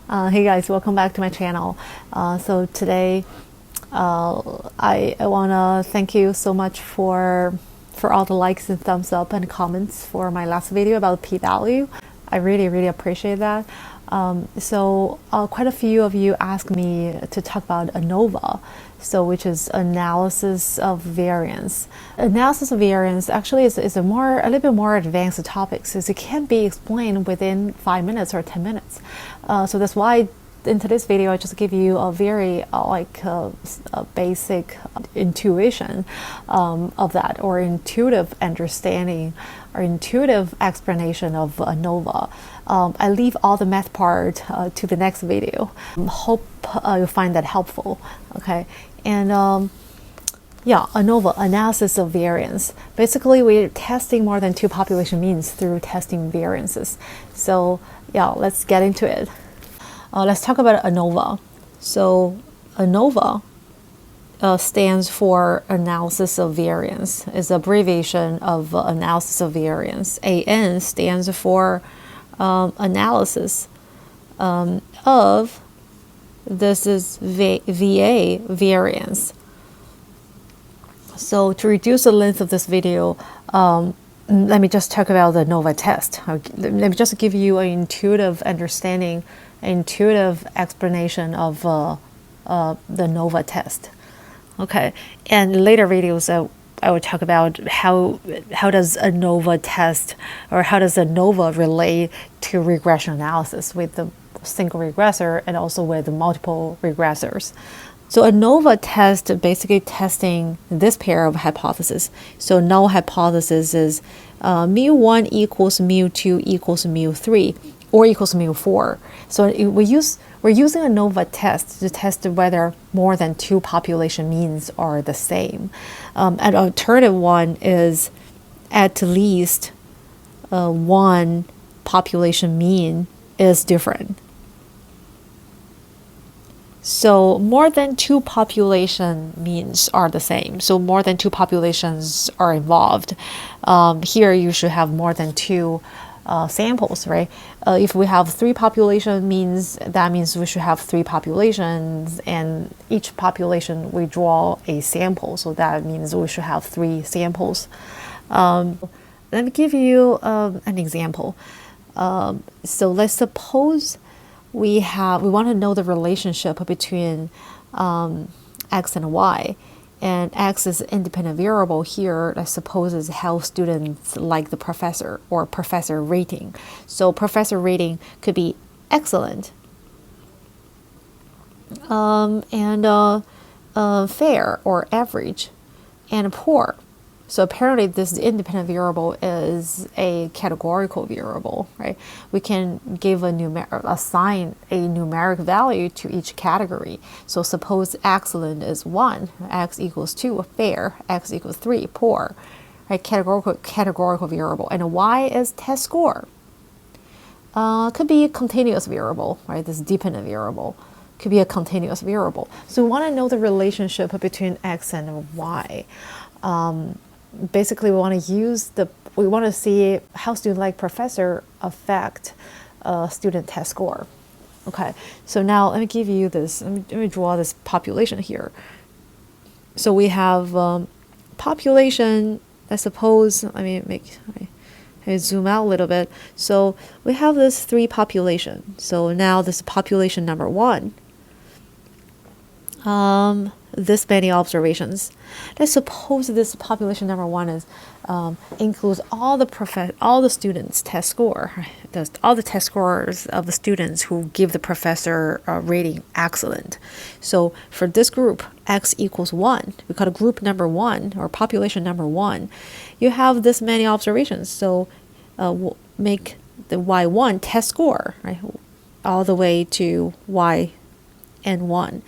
Hey guys, welcome back to my channel. So today, I want to thank you so much for all the likes and thumbs up and comments for my last video about p-value. I really appreciate that. Quite a few of you asked me to talk about ANOVA, which is analysis of variance. Analysis of variance actually is a little bit more advanced topic, since it can't be explained within 5 minutes or 10 minutes. So that's why in today's video, I just give you a very a basic intuition of that, or intuitive understanding or intuitive explanation of ANOVA. I leave all the math part to the next video. Hope you find that helpful. Okay, and ANOVA, analysis of variance. Basically, we're testing more than 2 population means through testing variances. So yeah, let's get into it. Let's talk about ANOVA. So ANOVA stands for analysis of variance. It's an abbreviation of analysis of variance. AN stands for analysis of, this is VA, variance. So to reduce the length of this video, let me just talk about the ANOVA test. Let me just give you an intuitive understanding, intuitive explanation of the ANOVA test. Okay, and later videos I will talk about how does ANOVA test, or how does ANOVA relate to regression analysis with the single regressor and also with the multiple regressors. So ANOVA test basically testing this pair of hypotheses. So null hypothesis is mu1 equals mu2 equals mu3 or equals mu4. So we're using ANOVA test to test whether more than 2 population means are the same. An alternative one is at least 1 population mean is different. So more than 2 population means are the same. So more than 2 populations are involved. Here you should have more than 2 samples, right? If we have 3 population means, that means we should have 3 populations, and each population we draw a sample. So that means we should have 3 samples. Let me give you an example. So let's suppose we want to know the relationship between x and y, and x is an independent variable here. I suppose is how students like the professor, or professor rating. So professor rating could be excellent, and fair or average, and poor. So apparently this independent variable is a categorical variable, right? We can give assign a numeric value to each category. So suppose excellent is 1, x equals 2, fair, x equals 3, poor, right? Categorical variable. And y is test score. Could be a continuous variable, right? This dependent variable could be a continuous variable. So we want to know the relationship between x and y. Basically, we want to see how student-like professor affect student test score. Okay, so now let me give you this. Let me draw this population here. So we have population. I suppose. Let me zoom out a little bit. So we have this 3 population. So now this is population number 1. This many observations. Let's suppose this population number 1 is includes all the students' test score, all the test scores of the students who give the professor rating excellent. So for this group, x equals 1. We call it group number 1 or population number 1. You have this many observations. So we'll make the y1 test score, right, all the way to yn1.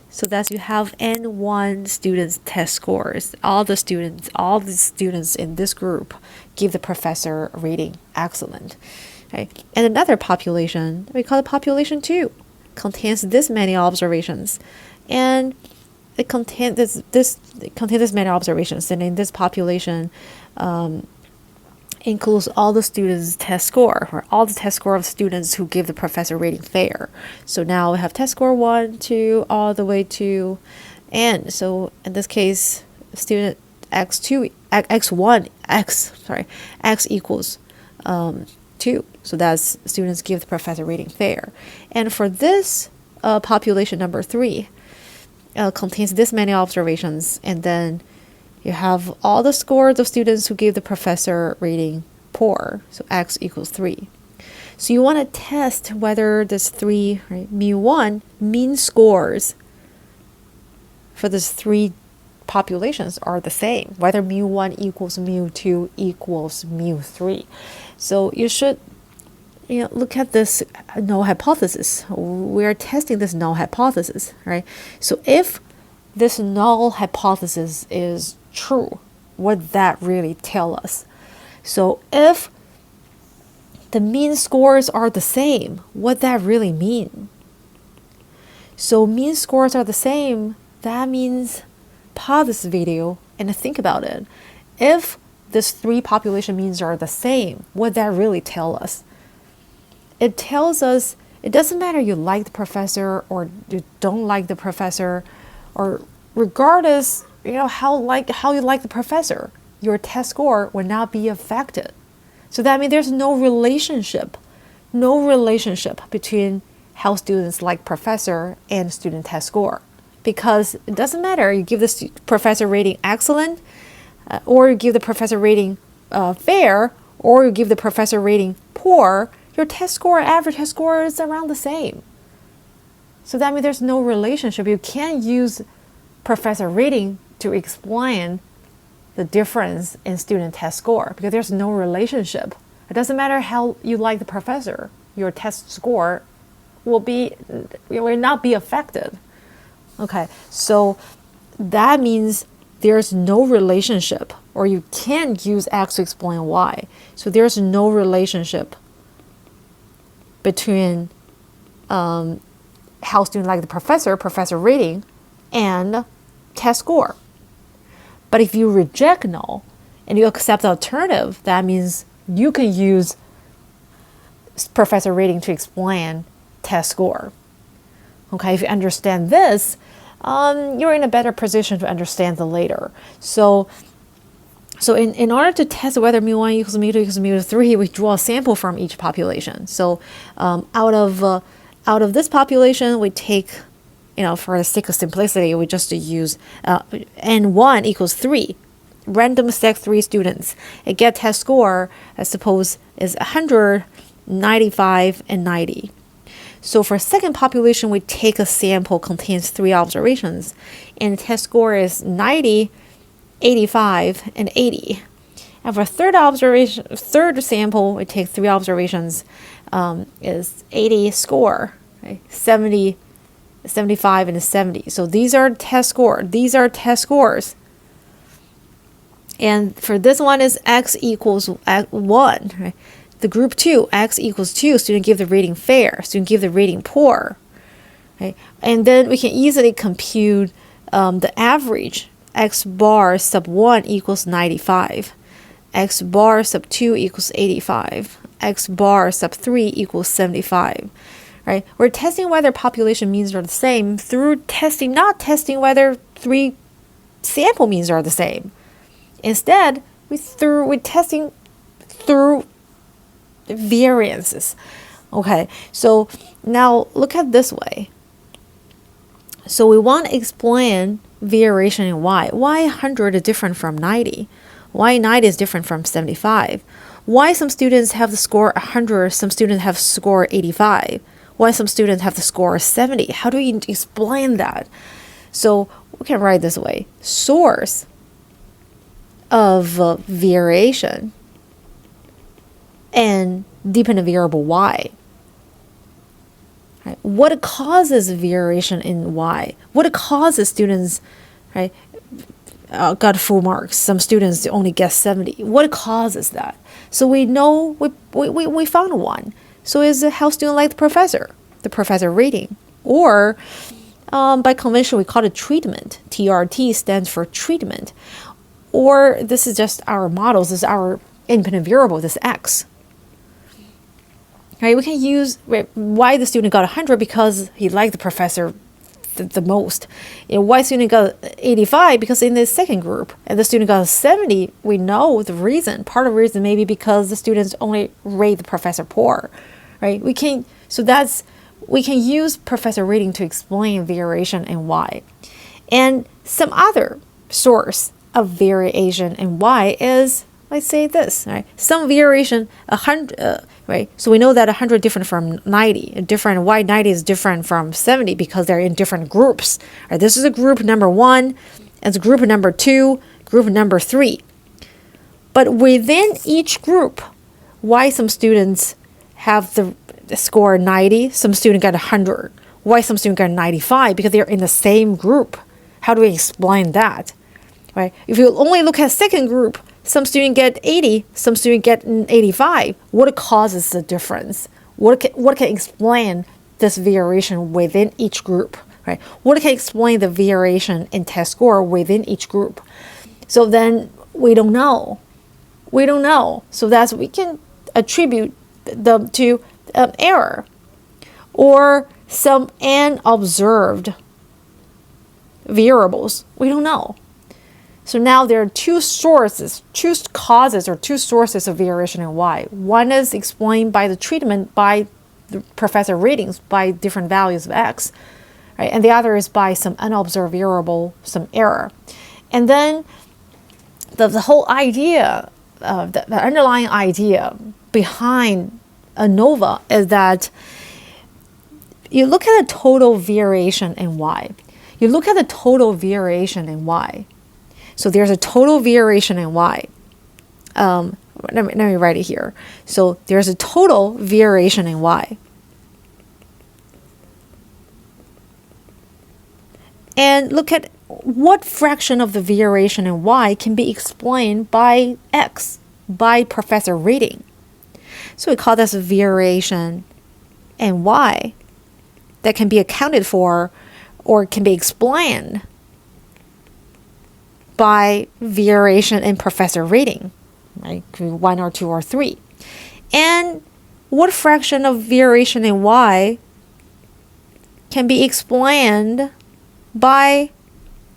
So that you have N1 students' test scores. All the students in this group give the professor a rating excellent. Okay. And another population, we call it population 2, contains this many observations. And it contains this many observations. And in this population, includes all the students' test score, or all the test score of students who give the professor rating fair. So now we have test score 1, 2, all the way to n. So in this case, student x2, x equals 2. So that's students give the professor rating fair. And for this population number 3, contains this many observations, and then you have all the scores of students who give the professor rating poor, so x equals 3. So you want to test whether this 3, right, mu1, mean scores for these 3 populations are the same, whether mu1 equals mu2 equals mu3. So you should look at this null hypothesis. We are testing this null hypothesis, right? So if this null hypothesis is true, what that really tell us? So if the mean scores are the same, what that really mean? So mean scores are the same, that means pause this video and think about it. If this 3 population means are the same, what that really tell us? It tells us it doesn't matter you like the professor or you don't like the professor, or regardless, how you like the professor, your test score will not be affected. So that means there's no relationship between how students like professor and student test score, because it doesn't matter you give the professor rating excellent, or you give the professor rating fair, or you give the professor rating poor, your test score, average test score is around the same. So that means there's no relationship. You can't use professor rating to explain the difference in student test score, because there's no relationship. It doesn't matter how you like the professor, your test score will not be affected. Okay, so that means there's no relationship, or you can't use X to explain Y. So there's no relationship between how students like the professor rating, and test score. But if you reject null and you accept the alternative, that means you can use professor rating to explain test score. Okay, if you understand this, you're in a better position to understand the later. So in order to test whether mu1 equals mu2 equals mu3, we draw a sample from each population. So out of this population, we take, for the sake of simplicity, we just use n1 equals 3. Random select 3 students. It get test score, I suppose, is 100, 95, and 90. So for second population, we take a sample contains 3 observations, and test score is 90, 85, and 80. And for third sample, we take 3 observations, is 80 score, right? 70, 75, and 70. So these are test scores. And for this one is x equals 1. Right? The group 2, x equals 2, student give the rating fair, student give the rating poor. Right? And then we can easily compute the average. X bar sub 1 equals 95. X bar sub 2 equals 85. X bar sub 3 equals 75. Right? We're testing whether population means are the same through testing, not testing whether 3 sample means are the same. Instead, we're testing through variances. Okay, so now look at this way. So we want to explain variation in y. Why 100 is different from 90? Why 90 is different from 75? Why some students have the score 100, some students have score 85? Why some students have the score 70? How do you explain that? So we can write this way. Source of variation and dependent variable y. Right? What causes variation in y? What causes students, right, got full marks? Some students only get 70. What causes that? So we know we found one. So is it how student like the professor rating, or by convention we call it treatment. TRT stands for treatment. Or this is just our models, this is our independent variable, this x. Right? We can use why the student got 100 because he liked the professor the most. Why student got 85 because in the second group, and the student got 70. We know the reason. Part of the reason maybe because the students only rate the professor poor, right? We can use professor rating to explain variation in y. And some other source of variation in y is, let's say this, right? Some variation 100, right? So we know that 100 different from 90, different. Why 90 is different from 70 because they're in different groups. Right? This is a group number 1, and it's group number 2, group number 3. But within each group, why some students have the score 90, some student got 100. Why some student got 95? Because they're in the same group. How do we explain that? Right? If you only look at second group, some student get 80, some student get 85. What causes the difference? What can explain this variation within each group? Right? What can explain the variation in test score within each group? So then we don't know. We don't know. So that's we can attribute them to error or some unobserved variables. We don't know. So now there are two causes or two sources of variation in y. One is explained by the treatment by the professor ratings by different values of x, right? And the other is by some unobserved variable, some error. And then the whole idea, the underlying idea behind ANOVA is that you look at the total variation in y. You look at the total variation in y. So there's a total variation in y. Let me write it here. So there's a total variation in y. And look at what fraction of the variation in y can be explained by x, by professor rating. So we call this a variation in y that can be accounted for or can be explained by variation in professor rating, right? Could be 1 or 2 or 3. And what fraction of variation in y can be explained by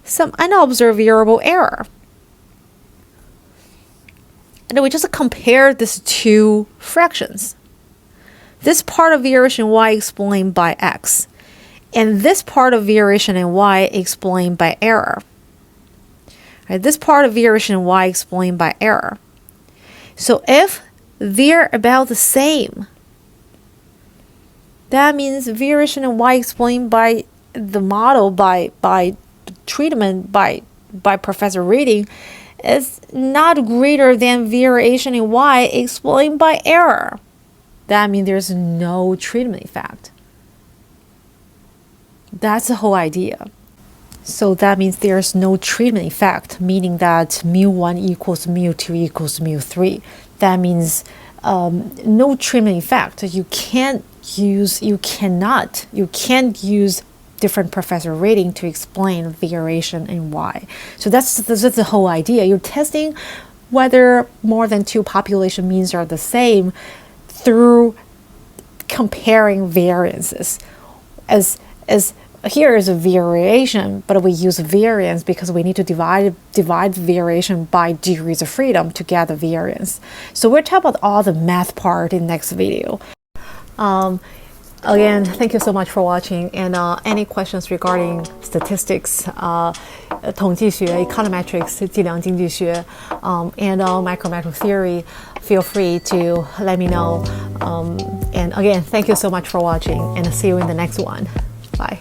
some unobserved variable error? And then we just compare these two fractions. This part of variation in y explained by x, and this part of variation in y explained by error. Right, this part of variation in y explained by error. So if they're about the same, that means variation in y explained by the model, by treatment, by professor rating is not greater than variation in y explained by error. That means there's no treatment effect. That's the whole idea. So that means there's no treatment effect, meaning that mu1 equals mu2 equals mu3. That means no treatment effect. You can't use different professor rating to explain variation in y. So that's the whole idea. You're testing whether more than 2 population means are the same through comparing variances. As here is a variation, but we use variance because we need to divide variation by degrees of freedom to get the variance. So we'll talk about all the math part in next video. Again, thank you so much for watching. And any questions regarding statistics, 统计学, econometrics, 计量经济学, and micrometric theory, feel free to let me know. And again, thank you so much for watching, and see you in the next one. Bye.